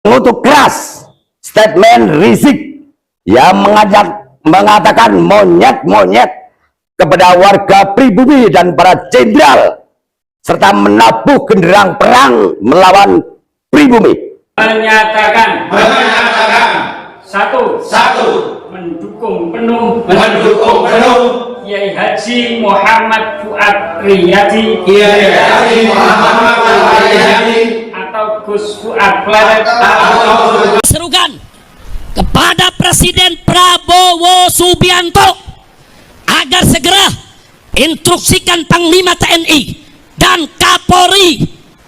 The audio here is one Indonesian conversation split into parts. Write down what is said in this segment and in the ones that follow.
mengutuk keras statement Rizik yang mengatakan monyet-monyet kepada warga pribumi dan para jenderal serta menabuh genderang perang melawan pribumi. Menyatakan satu mendukung penuh Kiai Haji Muhammad Fuad Riyadi atau Gus Fuad Pleret serukan kepada Presiden Prabowo Subianto agar segera instruksikan Panglima TNI dan Kapolri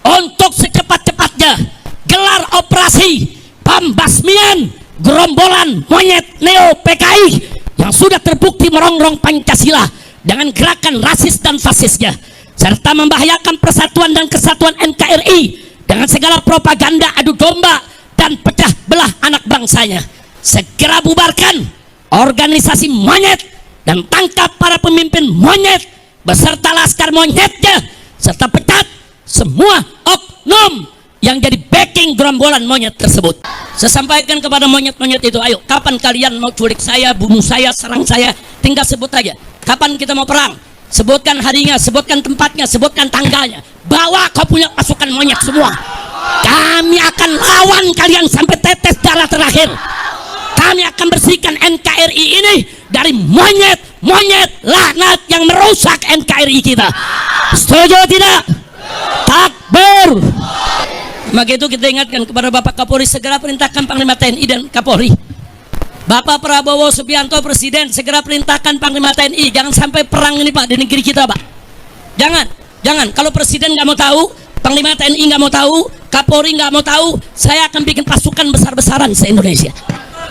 untuk secepat-cepatnya gelar operasi pembasmian gerombolan monyet Neo PKI yang sudah terbukti merongrong Pancasila dengan gerakan rasis dan fasisnya, serta membahayakan persatuan dan kesatuan NKRI dengan segala propaganda adu domba dan pecah belah anak bangsanya. Segera bubarkan organisasi monyet dan tangkap para pemimpin monyet beserta laskar monyetnya, serta pecat semua oknum yang jadi backing gerombolan monyet tersebut. Saya sampaikan kepada monyet-monyet itu, ayo, kapan kalian mau culik saya, bunuh saya, serang saya, tinggal sebut aja. Kapan kita mau perang? Sebutkan harinya, sebutkan tempatnya, sebutkan tanggalnya. Bawa kau punya pasukan monyet semua. Kami akan lawan kalian sampai tetes darah terakhir. Kami akan bersihkan NKRI ini dari monyet-monyet laknat yang merusak NKRI kita. Setuju tidak? Takbir. Maka itu kita ingatkan kepada Bapak Kapolri, segera perintahkan Panglima TNI dan Kapolri. Bapak Prabowo Subianto Presiden, segera perintahkan Panglima TNI, jangan sampai perang ini Pak di negeri kita Pak. Jangan. Kalau Presiden nggak mau tahu, Panglima TNI nggak mau tahu, Kapolri nggak mau tahu, saya akan bikin pasukan besar-besaran se-Indonesia.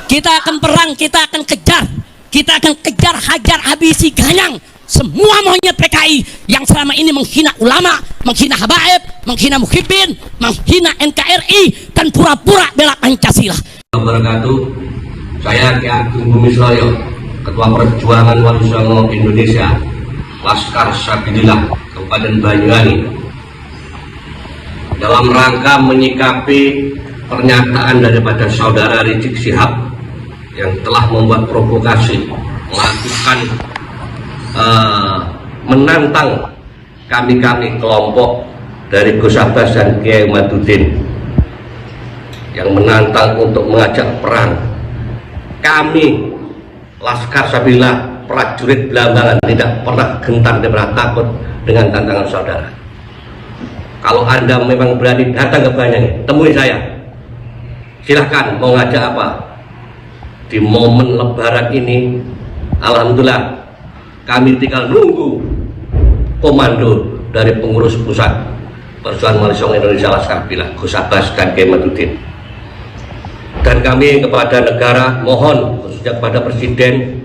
Kita akan perang, kita akan kejar, hajar, habisi, ganyang semua monyet PKI yang selama ini menghina ulama, menghina habaib, menghina muhibbin, menghina NKRI, dan pura-pura bela Pancasila. Wabarakatuh. Saya Ki Ageng Bumisloyo, Ketua Perjuangan Wali Songo Indonesia, Laskar Sabilillah Kabupaten Banyuwangi, dalam rangka menyikapi pernyataan daripada saudara Rizik Syihab yang telah membuat provokasi, melakukan menantang kami kelompok dari Gus Abbas dan Kiai Madudin yang menantang untuk mengajak perang. Kami Laskar Sabilillah, prajurit Belambangan, tidak pernah gentar, tidak pernah takut dengan tantangan saudara. Kalau Anda memang berani datang ke Banyuwangi, temui saya, silahkan mau ngajak apa. Di momen lebaran ini alhamdulillah kami tinggal nunggu komando dari pengurus pusat Perjuangan Wali Songo Indonesia Laskar Sabilillah, Gus Abbas dan Kiai Madudin. Dan kami kepada negara mohon, khususnya kepada Presiden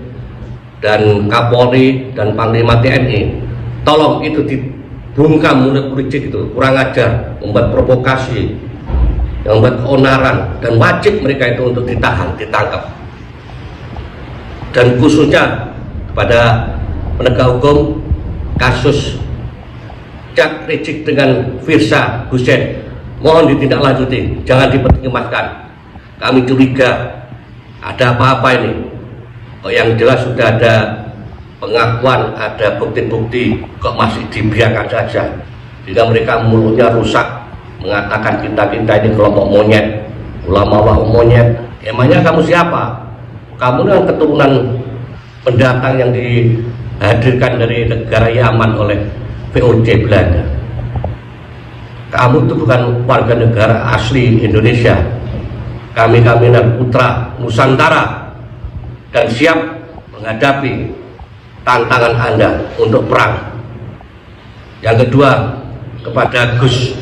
dan Kapolri dan Panglima TNI, tolong itu dibungkam mulut Rizik itu, kurang ajar, membuat provokasi, yang membuat keonaran, dan wajib mereka itu untuk ditahan, ditangkap. Dan khususnya kepada penegak hukum kasus Cak Rizik dengan Firsa Hussein, mohon ditindaklanjuti, jangan dipertimbangkan. Kami curiga ada apa-apa ini. Yang jelas sudah ada pengakuan, ada bukti-bukti, kok masih dibiarkan saja. Jika mereka mulutnya rusak, mengatakan kita ini kelompok monyet, ulama monyet. Emangnya kamu siapa? Kamu kan keturunan pendatang yang dihadirkan dari negara Yaman oleh VOC Belanda. Kamu itu bukan warga negara asli Indonesia. Kami putra Nusantara dan siap menghadapi tantangan Anda untuk perang. Yang kedua, kepada Gus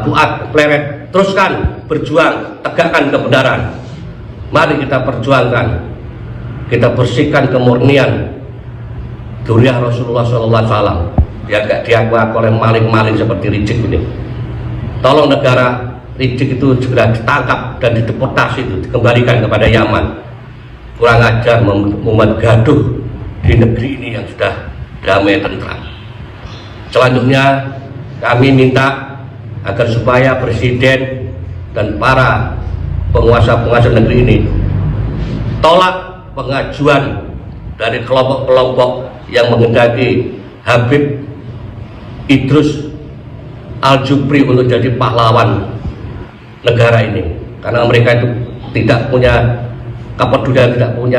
Fuad Pleret, teruskan berjuang, tegakkan kebenaran. Mari kita perjuangkan, kita bersihkan kemurnian Duriah Rasulullah SAW. Dia gak diakui oleh maling-maling seperti Rizik ini. Tolong negara Rizik itu segera ditangkap dan dideportasi, itu dikembalikan kepada Yaman. Kurang ajar membuat gaduh di negeri ini yang sudah damai tentram. Selanjutnya kami minta agar supaya Presiden dan para penguasa-penguasa negeri ini tolak pengajuan dari kelompok-kelompok yang menghendaki Habib Idrus Al-Jufri untuk jadi pahlawan negara ini, karena mereka itu tidak punya kepedulian, tidak punya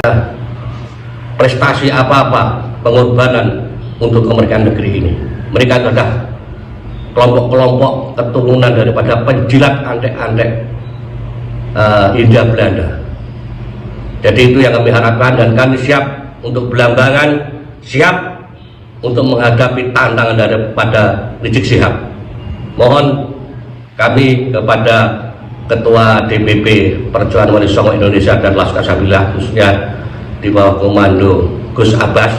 prestasi apa-apa, pengorbanan untuk kemerdekaan negeri ini. Mereka adalah kelompok-kelompok keturunan daripada penjilat antek-antek Hindia Belanda. Jadi itu yang kami harapkan, dan kami siap untuk belambangan, siap untuk menghadapi tantangan daripada Rizik Syihab. Mohon kami kepada Ketua DPP Perjuangan Wali Songo Indonesia dan Laskar Sabillah, khususnya di bawah komando Gus Abbas,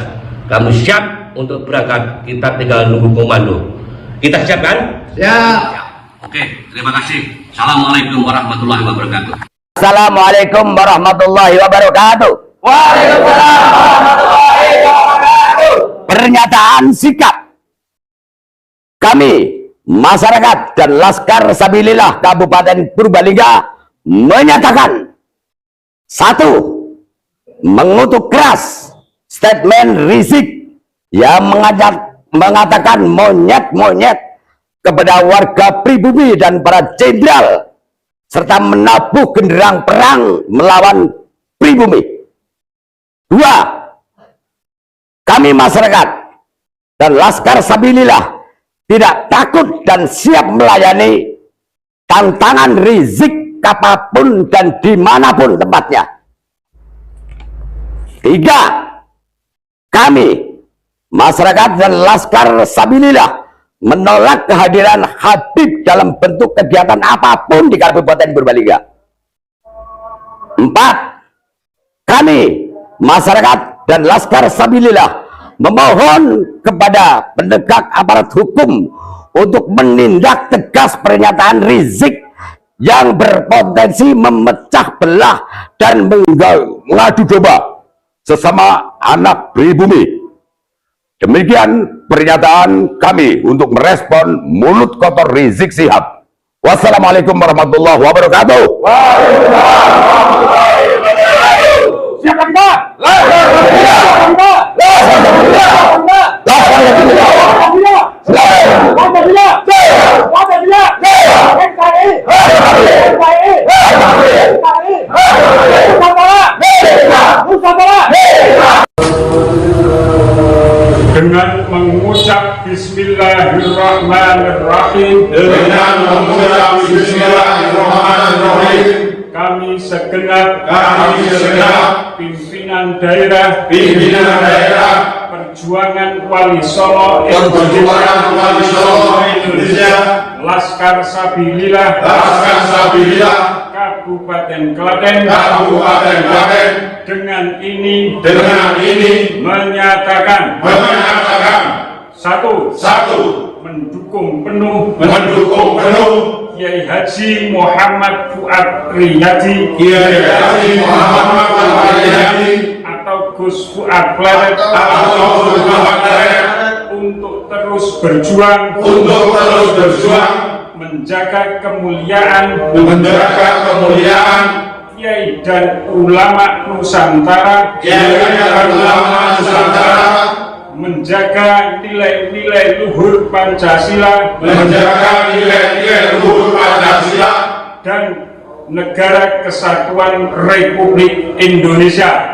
kami siap untuk berangkat. Kita tinggal nunggu komando. Kita siap kan? Siap. Oke, terima kasih. Assalamualaikum warahmatullahi wabarakatuh. Assalamualaikum warahmatullahi wabarakatuh. Waalaikumsalam warahmatullahi wabarakatuh. Pernyataan sikap kami, masyarakat dan Laskar Sabilillah Kabupaten Purbalingga menyatakan: 1. Mengutuk keras statement Rizik yang mengatakan monyet-monyet kepada warga pribumi dan para jenderal, serta menabuh genderang perang melawan pribumi. 2. Kami masyarakat dan Laskar Sabilillah tidak takut dan siap melayani tantangan Rizik kapanpun dan dimanapun tempatnya. 3. Kami masyarakat dan Laskar Sabilillah menolak kehadiran Habib dalam bentuk kegiatan apapun di Kabupaten Purbalingga. 4. Kami masyarakat dan Laskar Sabilillah memohon kepada penegak aparat hukum untuk menindak tegas pernyataan Rizik yang berpotensi memecah belah dan mengadu domba sesama anak pribumi. Demikian pernyataan kami untuk merespon mulut kotor Rizik Syihab. Wassalamualaikum warahmatullahi wabarakatuh. Siapa kita? Dengan mengucap Bismillahirrahmanirrahim, kami segenap pimpinan daerah Perjuangan Wali Songo Indonesia, Laskar Sabilillah Kabupaten Klaten dengan ini menyatakan: 1. Mendukung penuh Kiai Haji Muhammad Fuad Riyadi atau Gus Fuad Kleret untuk terus berjuang menjaga kemuliaan Kiai dan ulama Nusantara, menjaga nilai-nilai luhur Pancasila, dan Negara Kesatuan Republik Indonesia,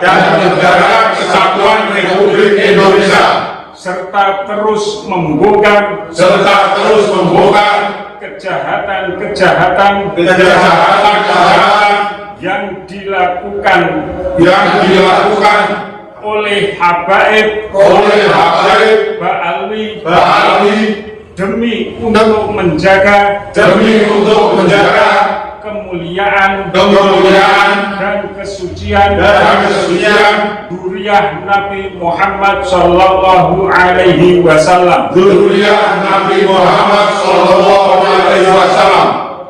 serta terus membongkar kejahatan yang dilakukan oleh Habaib Ba'alwi demi untuk menjaga kemuliaan dan kesucian dzurriyyah Nabi Muhammad sallallahu alaihi wasallam.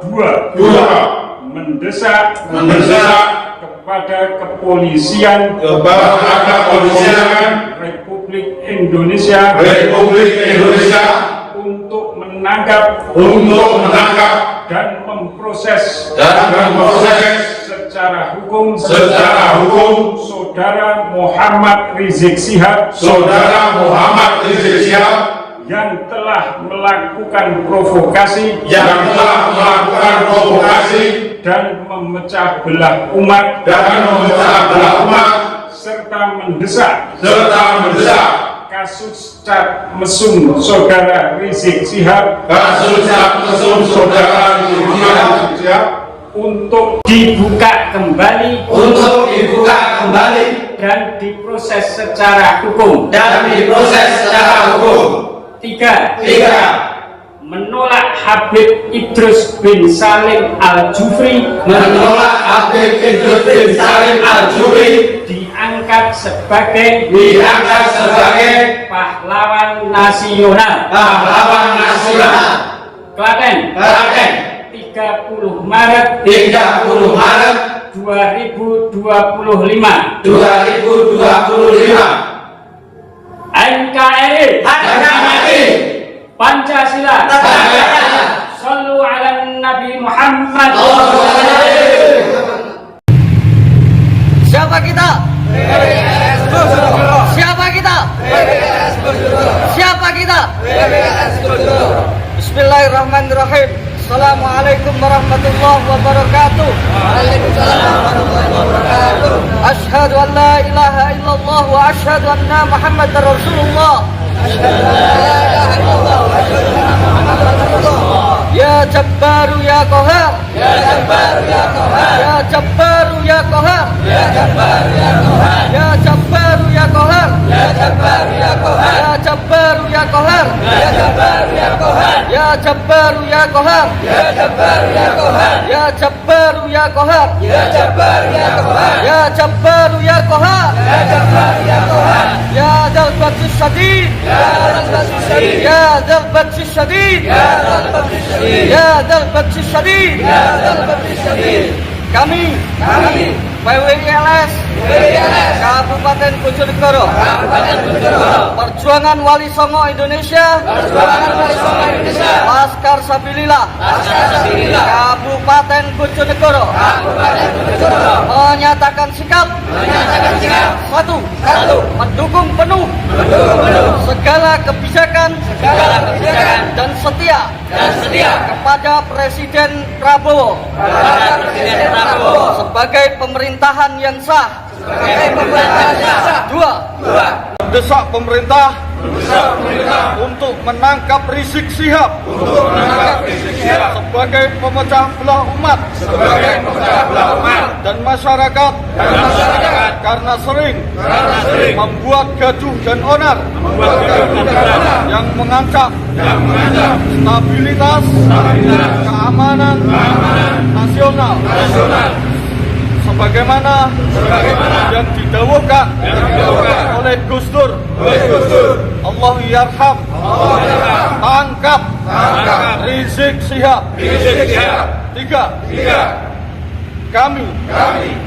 2. Mendesak kepada kepolisian Republik Indonesia untuk menangkap dan memproses secara hukum saudara Muhammad Rizik Syihab yang telah melakukan provokasi dan memecah belah umat serta mendesak kasus cat mesum saudara Rizik Syihab untuk dibuka kembali dan diproses secara hukum. 3. Menolak Habib Idrus bin Salim Al-Jufri diangkat sebagai pahlawan nasional. Klaten 30 Maret 2025. NKRI Pancasila. Sallu ala Nabi Muhammad. Siapa kita? Siapa kita? Siapa kita? Bismillahirrahmanirrahim. Assalamualaikum warahmatullahi wabarakatuh. Waalaikumsalam warahmatullahi wabarakatuh. Asyhadu an la ilaha illallah wa asyhadu anna Muhammadar Rasulullah. Asyhadu an la ilaha illallah wa asyhadu anna Muhammadar Rasulullah. Ya Jabbaru ya Qahar. Ya Jabbaru ya Qahar. Ya Jabbaru ya Qahar. Ya Jabbaru ya Qahar. Ya Jabbaru ya Qahar. Ya Jabbaru ya Qahar. Ya Jabbaru ya Qahar. Ya Jabbaru ya Qahar. Ya Jabbaru ya Qahar. Ya Jabbaru ya Qahar. Ya Jabbaru ya Qahar. Ya Jabbaru ya Qahar. Ya Jabbaru ya Qahar. Ya Jabbaru ya Qahar. Ya Dzal Batsis Syadid. Ya Dzal Batsis Syadid. Ya Dzal Batsis Syadid. Ya Dzal Batsis Syadid. Ya Dzal Batsis Syadid. Ya Dzal Batsis Syadid. Kami PWILS Kabupaten Bojonegoro, Perjuangan Wali Songo Indonesia, Laskar Sabilillah Kabupaten Bojonegoro, menyatakan sikap satu, mendukung penuh segala kebijakan dan setia kepada Presiden Prabowo sebagai pemerintahan yang sah. Dua, mendesak pemerintah untuk menangkap Rizik Syihab sebagai pemecah belah umat dan masyarakat karena sering membuat gaduh dan onar yang mengancam stabilitas keamanan nasional sebagaimana yang didawuhkan oleh Gus Dur. Allah yarham, tangkap Rizik Syihab. 3. Kami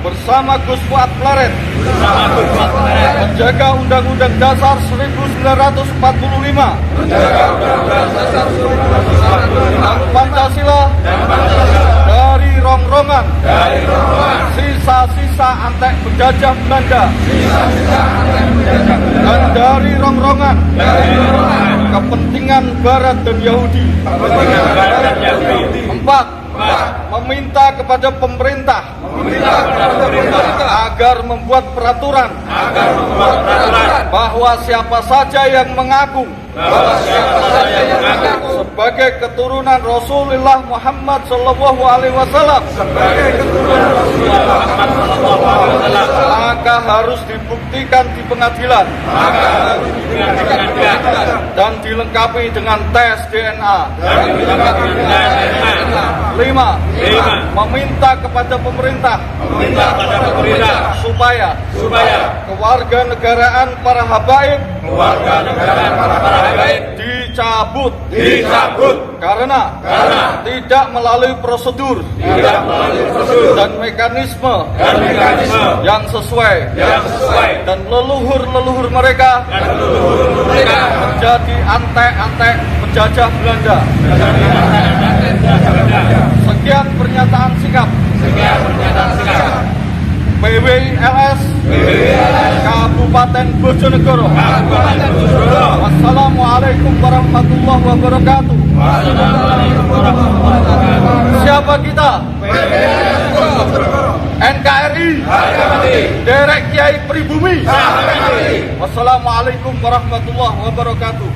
bersama Gus Fuad Claret menjaga Undang-Undang Dasar 1945 dan Pancasila dari rongrongan sisa-sisa antek penjajah Belanda dan dari rongrongan kepentingan Barat dan Yahudi. 4. Meminta kepada pemerintah agar membuat peraturan bahwa siapa saja yang mengaku sebagai keturunan Rasulullah Muhammad SAW maka harus dibuktikan di pengadilan dan dilengkapi dengan tes DNA. 5. Meminta kepada pemerintah supaya kewarganegaraan para habaib dicabut dicabut karena tidak melalui prosedur dan mekanisme yang sesuai dan leluhur mereka menjadi antek-antek penjajah Belanda. Sekian pernyataan sikap PWILS Kabupaten Bojonegoro. Wassalamualaikum warahmatullahi wabarakatuh. Siapa kita? NKRI Derek Kiai Pribumi. Wassalamualaikum warahmatullahi wabarakatuh.